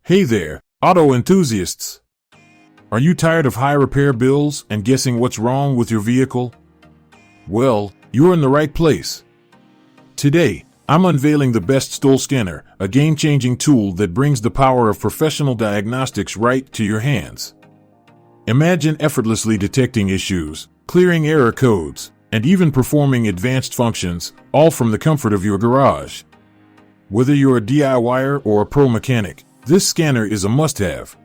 Hey there, auto enthusiasts! Are you tired of high repair bills and guessing what's wrong with your vehicle? Well, you're in the right place. Today, I'm unveiling the best xTool scanner, a game-changing tool that brings the power of professional diagnostics right to your hands. Imagine effortlessly detecting issues, clearing error codes, and even performing advanced functions, all from the comfort of your garage. Whether you're a DIYer or a pro mechanic, this scanner is a must-have.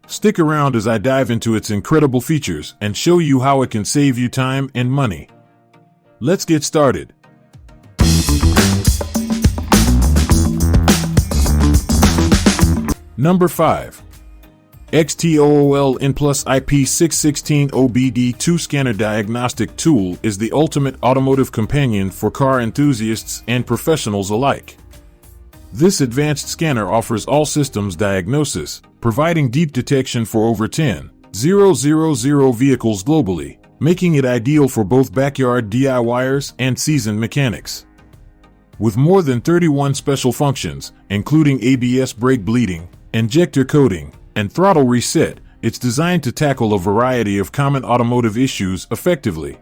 Stick around as I dive into its incredible features and show you how it can save you time and money. Let's get started. Number 5. xTool InPlus IP616 OBD2 Scanner Diagnostic Tool is the ultimate automotive companion for car enthusiasts and professionals alike. This advanced scanner offers all systems diagnosis, providing deep detection for over 10,000 vehicles globally, making it ideal for both backyard DIYers and seasoned mechanics. With more than 31 special functions, including ABS brake bleeding, injector coating, and throttle reset, it's designed to tackle a variety of common automotive issues effectively.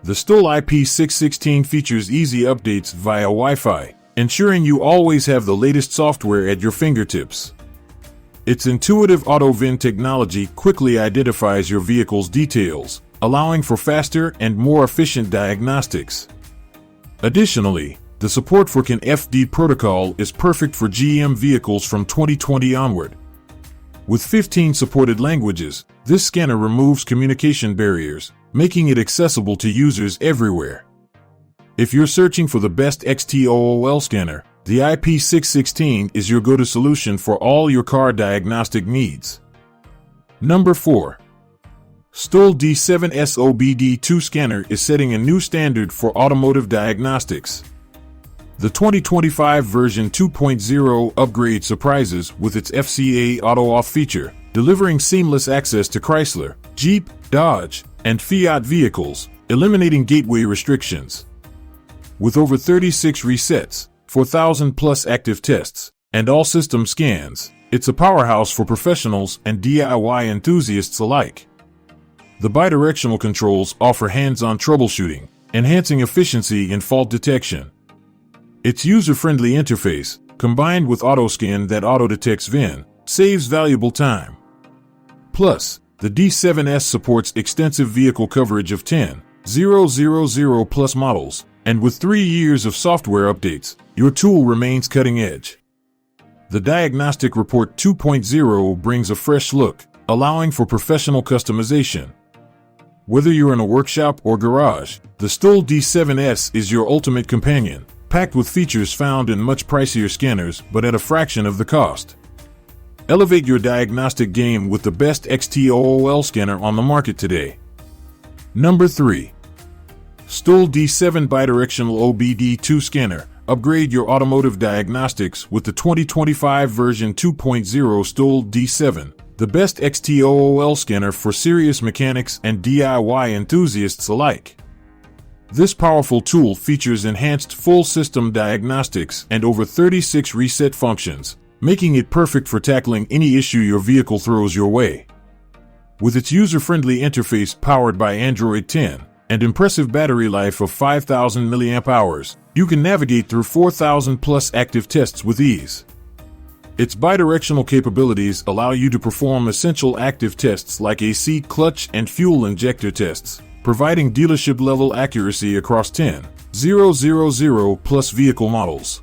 The xTool IP616 features easy updates via Wi-Fi, ensuring you always have the latest software at your fingertips. Its intuitive auto-VIN technology quickly identifies your vehicle's details, allowing for faster and more efficient diagnostics. Additionally, the support for CAN-FD protocol is perfect for GM vehicles from 2020 onward. With 15 supported languages, this scanner removes communication barriers, making it accessible to users everywhere. If you're searching for the best xTool scanner, the IP616 is your go-to solution for all your car diagnostic needs. Number 4. xTool D7S OBD2 Scanner is setting a new standard for automotive diagnostics. The 2025 version 2.0 upgrade surprises with its FCA auto-off feature, delivering seamless access to Chrysler, Jeep, Dodge, and Fiat vehicles, eliminating gateway restrictions. With over 36 resets, 4,000+ active tests, and all system scans, it's a powerhouse for professionals and DIY enthusiasts alike. The bidirectional controls offer hands-on troubleshooting, enhancing efficiency in fault detection. Its user-friendly interface, combined with AutoScan that auto-detects VIN, saves valuable time. Plus, the D7S supports extensive vehicle coverage of 10,000+ models, and with 3 years of software updates, your tool remains cutting edge. The Diagnostic Report 2.0 brings a fresh look, allowing for professional customization. Whether you're in a workshop or garage, the xTool D7S is your ultimate companion, packed with features found in much pricier scanners but at a fraction of the cost. Elevate your diagnostic game with the best xTool scanner on the market today. Number 3. xTool D7 Bidirectional OBD2 Scanner. Upgrade your automotive diagnostics with the 2025 version 2.0 xTool D7, the best xTool scanner for serious mechanics and DIY enthusiasts alike. This powerful tool features enhanced full system diagnostics and over 36 reset functions, making it perfect for tackling any issue your vehicle throws your way. With its user-friendly interface powered by Android 10, and impressive battery life of 5,000 mAh, you can navigate through 4,000+ active tests with ease. Its bidirectional capabilities allow you to perform essential active tests like AC, clutch, and fuel injector tests, providing dealership-level accuracy across 10,000+ vehicle models.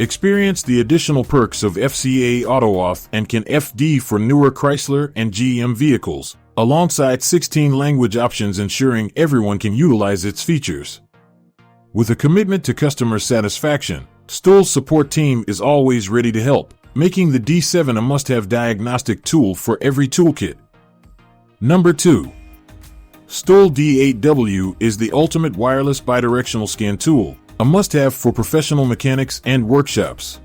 Experience the additional perks of FCA AutoAuth and CAN-FD for newer Chrysler and GM vehicles, alongside 16 language options ensuring everyone can utilize its features. With a commitment to customer satisfaction, xTool's support team is always ready to help, making the D7 a must-have diagnostic tool for every toolkit. Number 2. xTool D8W is the ultimate wireless bidirectional scan tool, a must-have for professional mechanics and workshops.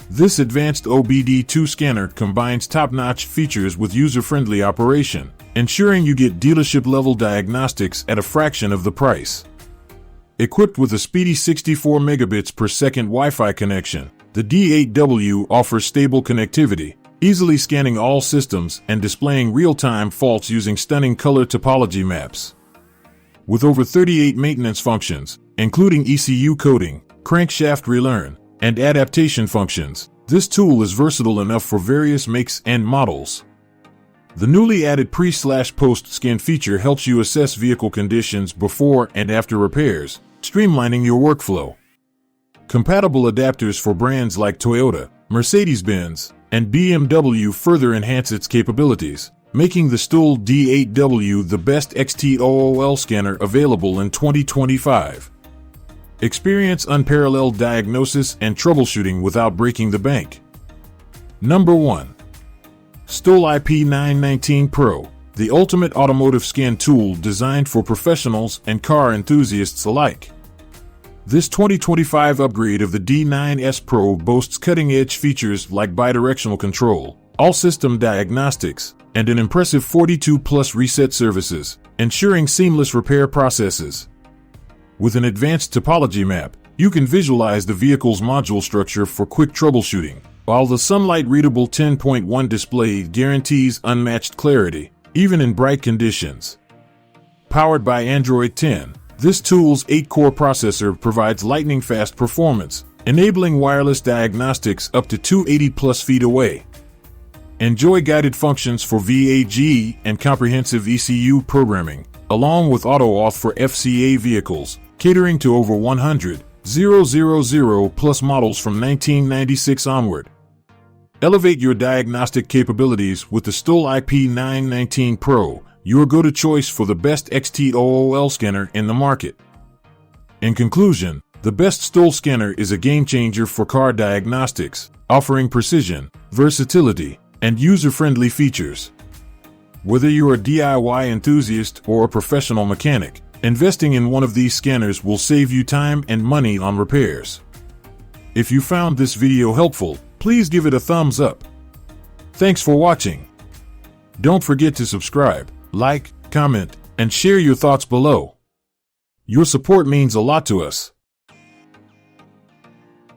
This advanced OBD2 scanner combines top-notch features with user-friendly operation, ensuring you get dealership-level diagnostics at a fraction of the price. Equipped with a speedy 64 megabits per second Wi-Fi connection, The D8W offers stable connectivity, easily scanning all systems and displaying real-time faults using stunning color topology maps. With over 38 maintenance functions, including ECU coding, crankshaft relearn, and adaptation functions, this tool is versatile enough for various makes and models. The newly added pre/post scan feature helps you assess vehicle conditions before and after repairs, streamlining your workflow. Compatible adapters for brands like Toyota, Mercedes-Benz, and BMW further enhance its capabilities, making the xTool D8W the best xTool scanner available in 2025. Experience unparalleled diagnosis and troubleshooting without breaking the bank. Number 1. xTool IP919 Pro, the ultimate automotive scan tool designed for professionals and car enthusiasts alike. This 2025 upgrade of the D9S Pro boasts cutting-edge features like bidirectional control, all-system diagnostics, and an impressive 42+ reset services, ensuring seamless repair processes. With an advanced topology map, you can visualize the vehicle's module structure for quick troubleshooting, while the sunlight-readable 10.1 display guarantees unmatched clarity, even in bright conditions. Powered by Android 10, this tool's 8-core processor provides lightning-fast performance, enabling wireless diagnostics up to 280+ feet away. Enjoy guided functions for VAG and comprehensive ECU programming, along with auto-auth for FCA vehicles, catering to over 100,000+ models from 1996 onward. Elevate your diagnostic capabilities with the xTool IP919 Pro, your go-to choice for the best xTool scanner in the market. In conclusion, the best xTool scanner is a game-changer for car diagnostics, offering precision, versatility, and user-friendly features. Whether you're a DIY enthusiast or a professional mechanic, investing in one of these scanners will save you time and money on repairs. If you found this video helpful, please give it a thumbs up. Thanks for watching. Don't forget to subscribe, like, comment, and share your thoughts below. Your support means a lot to us.